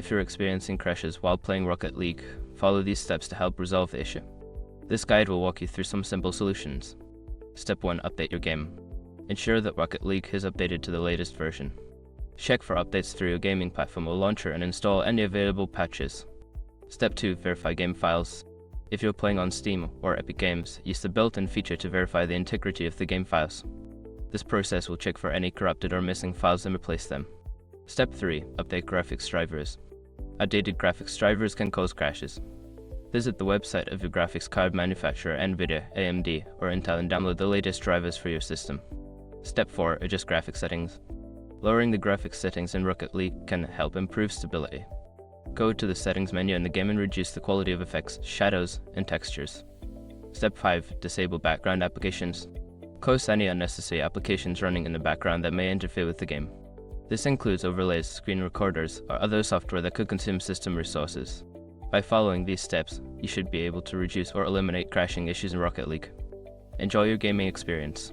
If you're experiencing crashes while playing Rocket League, follow these steps to help resolve the issue. This guide will walk you through some simple solutions. Step 1. Update your game. Ensure that Rocket League is updated to the latest version. Check for updates through your gaming platform or launcher and install any available patches. Step 2. Verify game files. If you're playing on Steam or Epic Games, use the built-in feature to verify the integrity of the game files. This process will check for any corrupted or missing files and replace them. Step 3. Update graphics drivers. Outdated graphics drivers can cause crashes. Visit the website of your graphics card manufacturer, NVIDIA, AMD, or Intel, and download the latest drivers for your system. Step 4. Adjust graphics settings. Lowering the graphics settings in Rocket League can help improve stability. Go to the settings menu in the game and reduce the quality of effects, shadows, and textures. Step 5. Disable background applications. Close any unnecessary applications running in the background that may interfere with the game. This includes overlays, screen recorders, or other software that could consume system resources. By following these steps, you should be able to reduce or eliminate crashing issues in Rocket League. Enjoy your gaming experience.